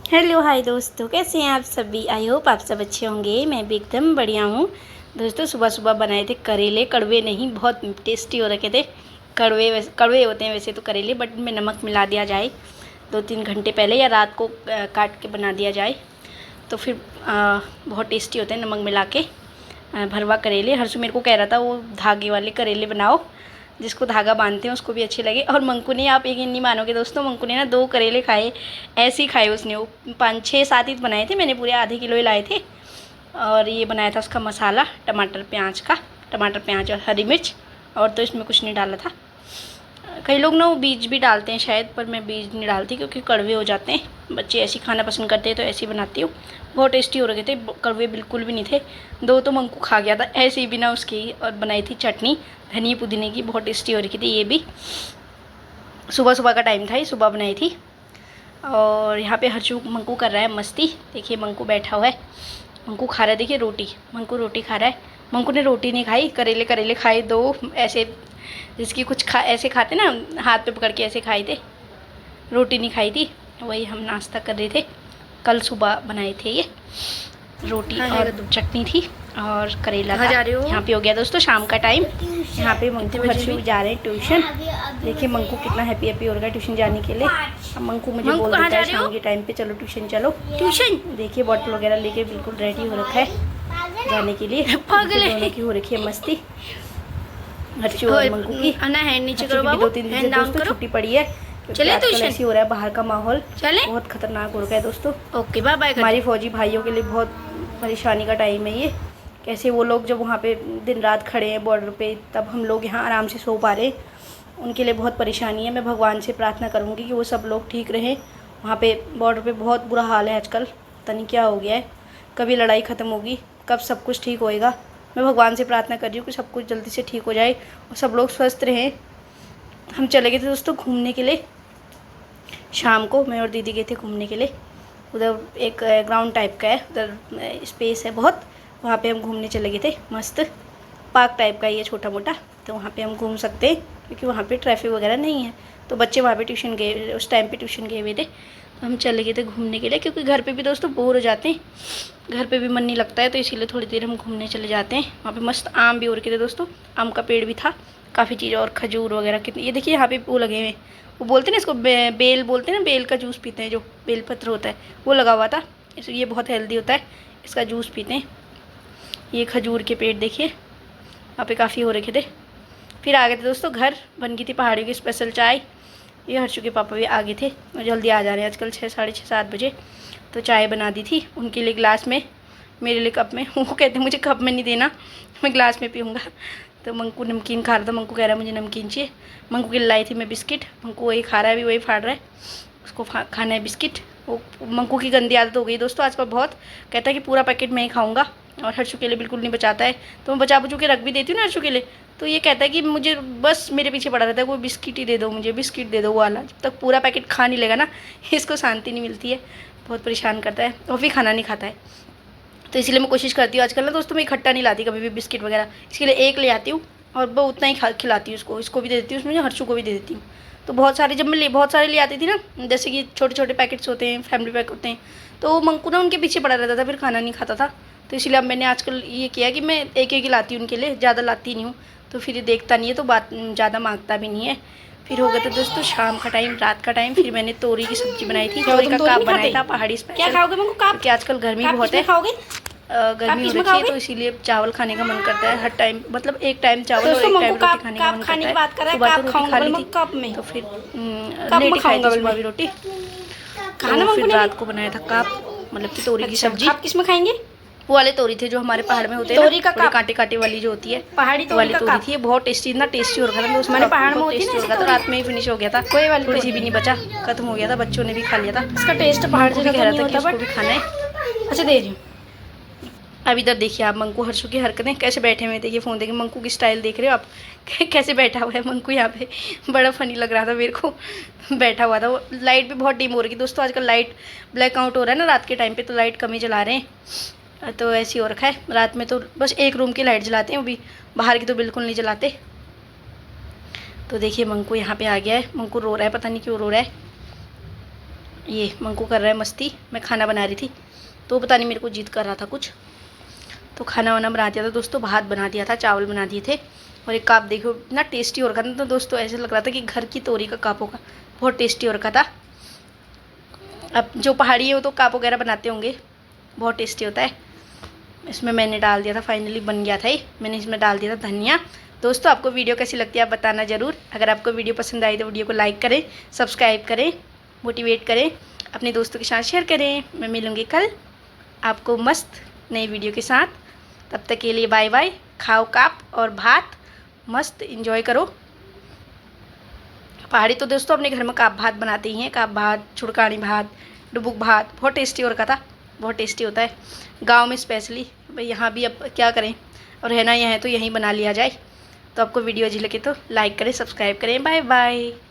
Hello hi दोस्तों, कैसे हैं आप सभी। आई होप आप सब अच्छे होंगे। मैं भी एकदम बढ़िया हूँ। दोस्तों सुबह सुबह बनाए थे करेले, कड़वे नहीं, बहुत टेस्टी हो रखे थे। कड़वे होते हैं वैसे तो करेले, बट इनमें नमक मिला दिया जाए 2-3 घंटे पहले या रात को काट के बना दिया जाए तो फिर बहुत टेस्टी होते हैं नमक मिला के। भरवा करेले, हर्षु मेरे को कह रहा था वो धागे वाले करेले बनाओ, जिसको धागा बांधते हैं उसको भी अच्छे लगे। और मंकू ने, आप यकीन नहीं मानोगे दोस्तों, मंकू ने ना 2 करेले खाए, ऐसे ही खाए उसने। वो 5-6-7 ही बनाए थे मैंने, पूरे आधे किलो ही लाए थे। और ये बनाया था उसका मसाला टमाटर प्याज का, टमाटर प्याज और हरी मिर्च, और तो इसमें कुछ नहीं डाला था। कई लोग ना वो बीज भी डालते हैं शायद, पर मैं बीज नहीं डालती क्योंकि कड़वे हो जाते हैं। बच्चे ऐसी खाना पसंद करते हैं तो ऐसी बनाती हूँ। बहुत टेस्टी हो रखे थे, कड़वे बिल्कुल भी नहीं थे। 2 तो मंकू खा गया था ऐसे ही बिना उसके ही। और बनाई थी चटनी धनिया पुदीने की, बहुत टेस्टी हो रखी थी। ये भी सुबह सुबह का टाइम था, ये सुबह बनाई थी। और यहाँ पे हर्षू मंकू कर रहा है मस्ती। देखिए मंकू बैठा हुआ है, मंकू खा रहा है। देखिए रोटी, मंकू रोटी खा रहा है। मंकू ने रोटी नहीं खाई, करेले करेले खाए 2 ऐसे, जिसकी कुछ ऐसे खाते ना, हाथ पे पकड़ के ऐसे खाए थे। रोटी नहीं खाई थी, वही हम नाश्ता कर रहे थे। कल सुबह बनाए थे ये रोटी और चटनी थी और करेला था। यहाँ पे हो गया दोस्तों शाम का टाइम। यहाँ पे मंकू हर्षू जा रहे हैं ट्यूशन। देखिए मंकू कितना हैप्पी हो रहा है ट्यूशन जाने के लिए। अब मंकू मुझे बोल देता है शाम के टाइम पे, चलो ट्यूशन चलो। ट्यूशन देखिए बॉटल वगैरह लेके बिल्कुल रेडी हो रखा है जाने के लिए। दोनों की हो रखी है मस्ती, हर्षू और मंकू की। नीचे करो बाबू, 2-3 दिन दोस्तों छुट्टी पड़ी है। चले ट्यूशन, ऐसी हो रहा है बाहर का माहौल, चले बहुत खतरनाक हो रहा है दोस्तों। Okay bye bye. हमारी फौजी भाइयों के लिए बहुत परेशानी का टाइम है ये। कैसे वो लोग जब वहाँ पे दिन रात खड़े हैं बॉर्डर पे, तब हम लोग यहाँ आराम से सो पा रहे, उनके लिए बहुत परेशानी है। मैं भगवान से प्रार्थना करूँगी कि वो सब लोग ठीक रहें। वहाँ पे बॉर्डर पे बहुत बुरा हाल है आजकल, पता नहीं क्या हो गया है। कभी लड़ाई ख़त्म होगी, कब सब कुछ ठीक होएगा। मैं भगवान से प्रार्थना कर रही हूँ कि सब कुछ जल्दी से ठीक हो जाए और सब लोग स्वस्थ रहें। हम चले गए थे दोस्तों घूमने के लिए शाम को, मैं और दीदी गए थे घूमने के लिए। उधर एक ग्राउंड टाइप का है, उधर स्पेस है बहुत, वहाँ पे हम घूमने चले गए थे। मस्त पार्क टाइप का ये छोटा मोटा, तो वहाँ पे हम घूम सकते हैं क्योंकि वहाँ पे ट्रैफिक वगैरह नहीं है। तो बच्चे वहाँ पे ट्यूशन गए, उस टाइम पे ट्यूशन गए हुए थे, तो हम चले गए थे घूमने के लिए। क्योंकि घर पे भी दोस्तों बोर हो जाते हैं, घर पे भी मन नहीं लगता है, तो इसीलिए थोड़ी देर हम घूमने चले जाते हैं। वहाँ पे मस्त आम भी हो रखे थे दोस्तों, आम का पेड़ भी था, काफ़ी चीज़ और खजूर वगैरह कितनी। ये देखिए यहाँ पे वो लगे हुए, वो बोलते हैं ना इसको बेल बोलते हैं ना, बेल का जूस पीते हैं, जो बेल पत्र होता है वो लगा हुआ था। ये बहुत हेल्दी होता है, इसका जूस पीते हैं। ये खजूर के पेड़ देखिए वहाँ पे काफ़ी हो रखे थे। फिर आ गए थे दोस्तों घर, बन गई थी पहाड़ियों की स्पेशल चाय। ये हर्षू के पापा भी आ गए थे, जल्दी आ जा रहे हैं आजकल, 6, साढ़े 6, 7 बजे। तो चाय बना दी थी उनके लिए ग्लास में, मेरे लिए कप में। वो कहते मुझे कप में नहीं देना, मैं ग्लास में पीऊँगा। तो मंकू नमकीन खा रहा था, मंकू कह रहा है मुझे नमकीन चाहिए। मंकू के लिए लाई थी मैं बिस्किट, मंकू वही खा रहा है, अभी वही फाड़ रहा है, उसको खाना है बिस्किट। वो मंकू की गंदी आदत हो गई दोस्तों आजकल बहुत, कहता है कि पूरा पैकेट मैं ही खाऊंगा, और हर्षू के लिए बिल्कुल नहीं बचाता है। तो मैं बचा बचू के रख भी देती हूँ ना हर्षू के लिए, तो ये कहता है कि मुझे बस मेरे पीछे पड़ा रहता है, कोई बिस्किट ही दे दो मुझे, बिस्किट दे दो वो वाला। जब तक पूरा पैकेट खा नहीं लेगा ना, इसको शांति नहीं मिलती है, बहुत परेशान करता है। और भी खाना नहीं खाता है, तो इसीलिए मैं कोशिश करती हूँ आजकल ना दोस्तों, मैं इकट्ठा नहीं लाती कभी भी बिस्किट वगैरह, इसके लिए एक ले आती हूँ और वो उतना ही खिलाती हूँ उसको, इसको भी दे देती हूँ उसमें, हर्षू को भी दे देती हूँ। तो बहुत सारे, जब मैं बहुत सारे ले आती थी ना, जैसे कि छोटे छोटे पैकेट्स होते हैं, फैमिली पैक होते हैं, तो मंकू ना उनके पीछे पड़ा रहता था, फिर खाना नहीं खाता था। तो इसलिए अब मैंने आजकल ये किया कि मैं एक एक ही लाती हूँ उनके लिए, ज़्यादा लाती नहीं हूँ, तो फिर ये देखता नहीं है, तो बात ज़्यादा मांगता भी नहीं है। फिर हो गया था दोस्तों शाम का टाइम, रात का टाइम। फिर मैंने तोरी की सब्जी बनाई थी, तोरी का काप बनाया था पहाड़ी स्पेशल। क्या खाओगे मंकू काप? क्योंकि आजकल गर्मी बहुत है, गर्मी हो रही है, तो इसीलिए चावल खाने का मन करता है हर टाइम, मतलब एक टाइम चावल और एक टाइम रोटी खाने का मन करता है। सुबह तो रोटी खा ली थी, तो फिर लेट ही खाई थी सुबह भी रोटी। तो फिर रात को बनाया था काप, मतलब कि तोरी की सब्जी। आप किसमें खाएंगे? वो वाले तोरी थे जो हमारे पहाड़ में होते हैं, तोरी का कांटे कांटे वाली जो होती है, पहाड़ी वाली तोरी थी। बहुत टेस्टी, इतना टेस्टी हो रहा था, उसमें पहाड़ में होती है ना, तो रात में ही फिनिश हो गया था, कोई वाली किसी भी नहीं बचा, खत्म हो गया था, बच्चों ने भी खा लिया था। इसका टेस्ट पहाड़ से कह रहा था कि उसको भी खाना है। अच्छा दे रही हूँ। अब इधर देखिए आप मंकू हर्षू की हरकतें कैसे बैठे हुए, देखिए फ़ोन देखिए, मंकू की स्टाइल देख रहे हो आप, कैसे बैठा हुआ है मंकू यहाँ पे, बड़ा फनी लग रहा था मेरे को, बैठा हुआ था वो। लाइट भी बहुत डिम हो रही है दोस्तों आजकल, लाइट ब्लैकआउट हो रहा है ना रात के टाइम पे, तो लाइट कम ही जला रहे हैं, तो ऐसे ही हो रखा है। रात में तो बस एक रूम की लाइट जलाते हैं, वो भी बाहर की तो बिल्कुल नहीं जलाते। तो देखिए मंकू यहाँ पे आ गया है, मंकू रो रहा है, पता नहीं क्यों रो रहा है। ये मंकू कर रहा है मस्ती, मैं खाना बना रही थी तो पता नहीं मेरे को जिद कर रहा था कुछ, तो खाना वाना बना दिया था दोस्तों। भात बना दिया था, चावल बना दिए थे, और एक काप देखो इतना टेस्टी हो रखा था। तो दोस्तों ऐसे लग रहा था कि घर की तोरी का काप होगा, बहुत टेस्टी हो रखा था। अब जो पहाड़ी है वो तो काप वगैरह बनाते होंगे, बहुत टेस्टी होता है। इसमें मैंने डाल दिया था, फाइनली बन गया था ये। मैंने इसमें डाल दिया था धनिया। दोस्तों आपको वीडियो कैसी लगती है आप बताना ज़रूर। अगर आपको वीडियो पसंद आई तो वीडियो को लाइक करें, सब्सक्राइब करें, मोटिवेट करें, अपने दोस्तों के साथ शेयर करें। मैं मिलूँगी कल आपको मस्त नई वीडियो के साथ। तब तक के लिए बाय बाय। खाओ काप और भात, मस्त इंजॉय करो। पहाड़ी तो दोस्तों अपने घर में काप भात बनाते ही हैं, काप भात, छुड़कानी भात, डुबुक भात, बहुत टेस्टी हो रखा था, बहुत टेस्टी होता है गांव में स्पेशली। भाई यहाँ भी अब क्या करें, और रहना यहाँ है तो यहीं बना लिया जाए। तो आपको वीडियो अच्छी लगे तो लाइक करें, सब्सक्राइब करें। Bye bye.